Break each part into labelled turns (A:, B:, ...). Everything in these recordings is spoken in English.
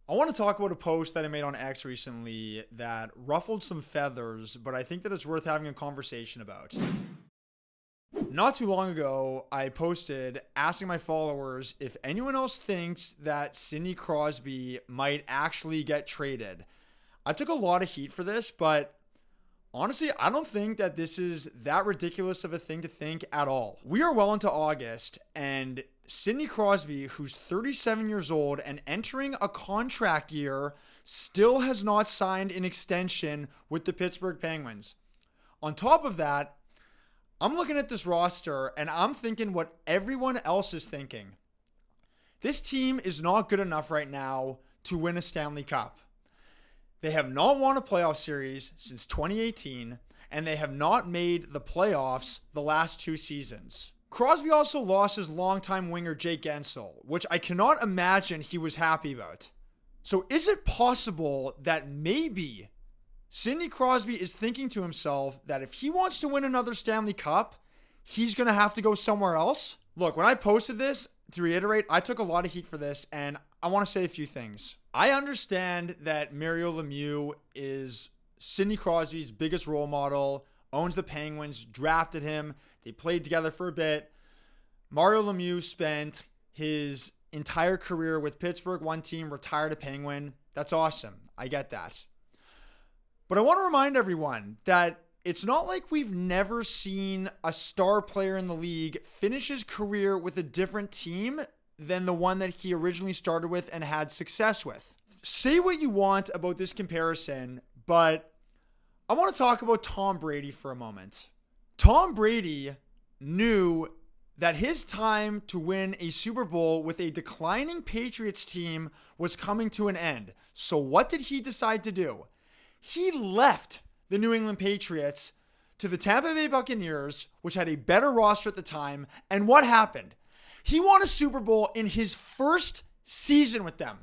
A: I want to talk about a post that I made on X recently that ruffled some feathers, but I think that it's worth having a conversation about. Not too long ago, I posted asking my followers if anyone else thinks that Sidney Crosby might actually get traded. I took a lot of heat for this, but honestly, I don't think that this is that ridiculous of a thing to think at all. We are well into August, and Sidney Crosby, who's 37 years old and entering a contract year, still has not signed an extension with the Pittsburgh Penguins. On top of that, I'm looking at this roster and I'm thinking what everyone else is thinking. This team is not good enough right now to win a Stanley Cup. They have not won a playoff series since 2018, and they have not made the playoffs the last two seasons. Crosby also lost his longtime winger Jake Guentzel, which I cannot imagine he was happy about. So is it possible that maybe Sidney Crosby is thinking to himself that if he wants to win another Stanley Cup, he's going to have to go somewhere else? Look, when I posted this, to reiterate, I took a lot of heat for this, and I want to say a few things. I understand that Mario Lemieux is Sidney Crosby's biggest role model, owns the Penguins, drafted him. They played together for a bit. Mario Lemieux spent his entire career with Pittsburgh, one team, retired a Penguin. That's awesome. I get that. But I want to remind everyone that it's not like we've never seen a star player in the league finish his career with a different team than the one that he originally started with and had success with. Say what you want about this comparison, but I want to talk about Tom Brady for a moment. Tom Brady knew that his time to win a Super Bowl with a declining Patriots team was coming to an end. So what did he decide to do? He left the New England Patriots to the Tampa Bay Buccaneers, which had a better roster at the time. And what happened? He won a Super Bowl in his first season with them.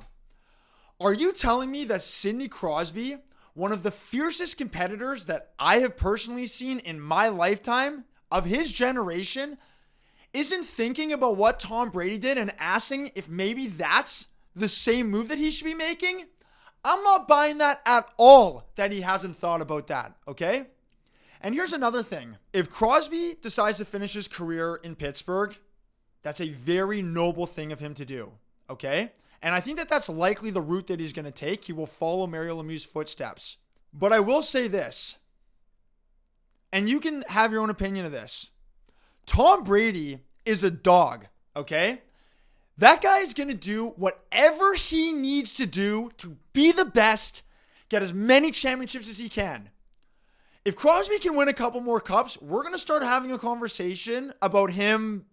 A: Are you telling me that Sidney Crosby, one of the fiercest competitors that I have personally seen in my lifetime of his generation, isn't thinking about what Tom Brady did and asking if maybe that's the same move that he should be making? I'm not buying that at all, that he hasn't thought about that, okay? And here's another thing. If Crosby decides to finish his career in Pittsburgh, that's a very noble thing of him to do, okay? And I think that that's likely the route that he's going to take. He will follow Mario Lemieux's footsteps. But I will say this, and you can have your own opinion of this. Tom Brady is a dog, okay? That guy is going to do whatever he needs to do to be the best, get as many championships as he can. If Crosby can win a couple more cups, we're going to start having a conversation about him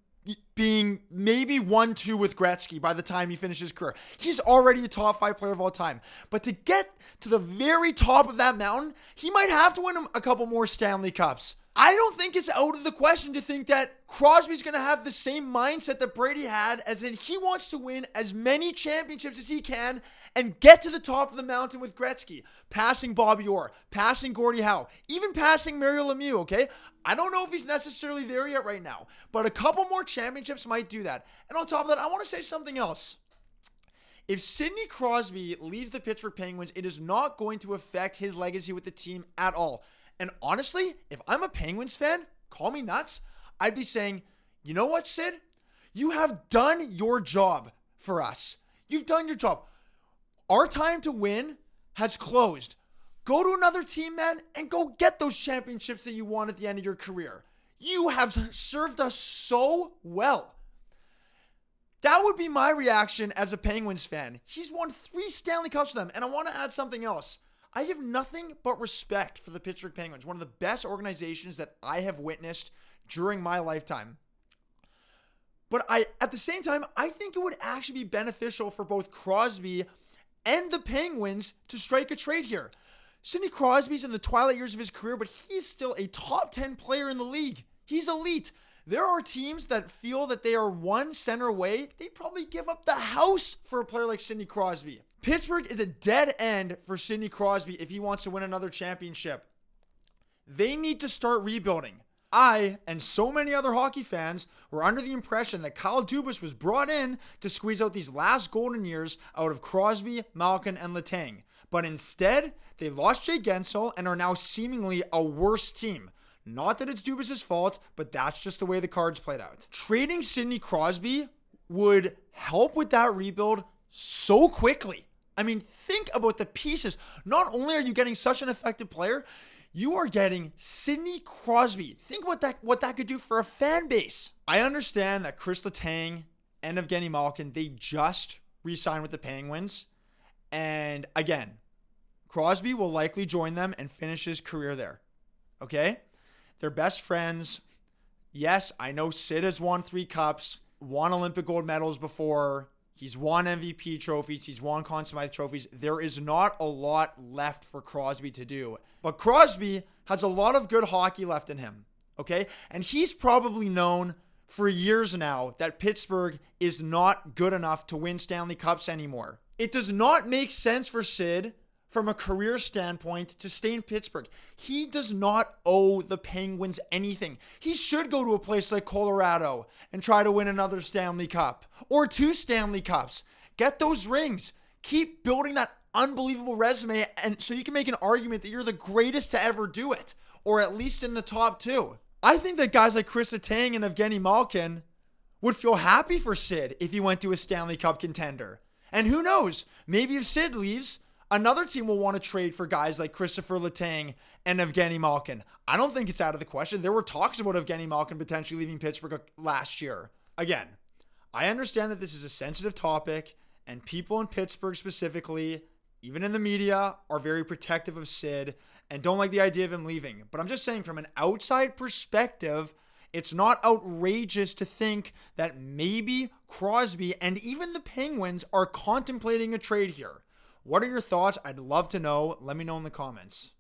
A: being maybe 1-2 with Gretzky by the time he finishes his career. He's already a top 5 player of all time. But to get to the very top of that mountain, he might have to win a couple more Stanley Cups. I don't think it's out of the question to think that Crosby's going to have the same mindset that Brady had, as in he wants to win as many championships as he can and get to the top of the mountain with Gretzky, passing Bobby Orr, passing Gordie Howe, even passing Mario Lemieux, okay? I don't know if he's necessarily there yet right now, but a couple more championships might do that. And on top of that, I want to say something else. If Sidney Crosby leaves the Pittsburgh Penguins, it is not going to affect his legacy with the team at all. And honestly, if I'm a Penguins fan, call me nuts, I'd be saying, you know what, Sid? You have done your job for us. You've done your job. Our time to win has closed. Go to another team, man, and go get those championships that you won at the end of your career. You have served us so well. That would be my reaction as a Penguins fan. He's won 3 Stanley Cups for them. And I want to add something else. I have nothing but respect for the Pittsburgh Penguins, one of the best organizations that I have witnessed during my lifetime. But at the same time, I think it would actually be beneficial for both Crosby and the Penguins to strike a trade here. Sidney Crosby's in the twilight years of his career, but he's still a top 10 player in the league. He's elite. There are teams that feel that they are one center away. They'd probably give up the house for a player like Sidney Crosby. Pittsburgh is a dead end for Sidney Crosby if he wants to win another championship. They need to start rebuilding. I and so many other hockey fans were under the impression that Kyle Dubas was brought in to squeeze out these last golden years out of Crosby, Malkin, and Letang. But instead, they lost Jay Gensel and are now seemingly a worse team. Not that it's Dubas' fault, but that's just the way the cards played out. Trading Sidney Crosby would help with that rebuild so quickly. I mean, think about the pieces. Not only are you getting such an effective player, you are getting Sidney Crosby. Think what that could do for a fan base. I understand that Chris Letang and Evgeny Malkin, they just re-signed with the Penguins. And again, Crosby will likely join them and finish his career there. Okay? They're best friends. Yes, I know Sid has won 3 cups, won Olympic gold medals before. He's won MVP trophies. He's won Conn Smythe trophies. There is not a lot left for Crosby to do. But Crosby has a lot of good hockey left in him, okay? And he's probably known for years now that Pittsburgh is not good enough to win Stanley Cups anymore. It does not make sense for Sid from a career standpoint to stay in Pittsburgh. He does not owe the Penguins anything. He should go to a place like Colorado and try to win another Stanley Cup or 2 Stanley Cups. Get those rings. Keep building that unbelievable resume, and so you can make an argument that you're the greatest to ever do it, or at least in the top 2. I think that guys like Chris Letang and Evgeny Malkin would feel happy for Sid if he went to a Stanley Cup contender. And who knows, maybe if Sid leaves, another team will want to trade for guys like Christopher Letang and Evgeny Malkin. I don't think it's out of the question. There were talks about Evgeny Malkin potentially leaving Pittsburgh last year. Again, I understand that this is a sensitive topic, and people in Pittsburgh specifically, even in the media, are very protective of Sid and don't like the idea of him leaving. But I'm just saying, from an outside perspective, it's not outrageous to think that maybe Crosby and even the Penguins are contemplating a trade here. What are your thoughts? I'd love to know. Let me know in the comments.